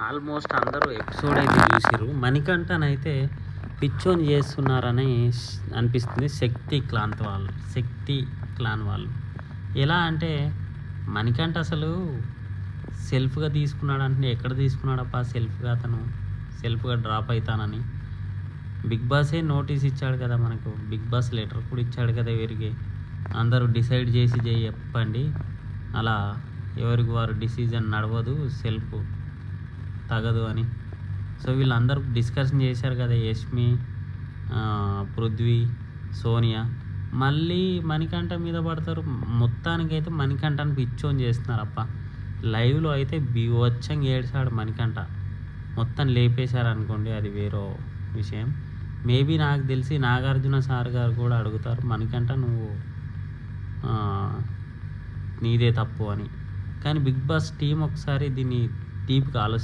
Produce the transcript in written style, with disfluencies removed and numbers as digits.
Almost అందరూ episode అయితే చూసిర్రు. మణికంఠనైతే పిచ్చోని చేస్తున్నారని అనిపిస్తుంది శక్తి క్లాన్ వాళ్ళు. ఎలా అంటే మణికంఠ అసలు సెల్ఫ్గా తీసుకున్నాడంటే ఎక్కడ తీసుకున్నాడప్పా సెల్ఫ్గా డ్రాప్ అవుతానని బిగ్ బాసే నోటీస్ ఇచ్చాడు కదా మనకు. బిగ్ బాస్ లెటర్ కూడా ఇచ్చాడు కదా ఎవరికి, అందరూ డిసైడ్ చేసి చెప్పండి, అలా ఎవరికి వారు డిసిజన్ నడవదు, సెల్ఫ్ తగదు అని. సో వీళ్ళందరూ డిస్కషన్ చేశారు కదా, యష్మి, పృథ్వీ, సోనియా. మళ్ళీ మణికంఠ మీద పడతారు. మొత్తానికైతే మణికంఠని పిచ్చోని చేస్తున్నారప్ప. లైవ్లో అయితే బీవచ్చంగా ఏడ్చాడు మణికంఠ. మొత్తం లేపేశారు అనుకోండి, అది వేరే విషయం. మేబీ నాకు తెలిసి నాగార్జున సార్ గారు కూడా అడుగుతారు, మణికంఠ నువ్వు నీదే తప్పు అని. కానీ బిగ్ బాస్ టీం ఒకసారి దీన్ని డీప్గా ఆలోచించారు.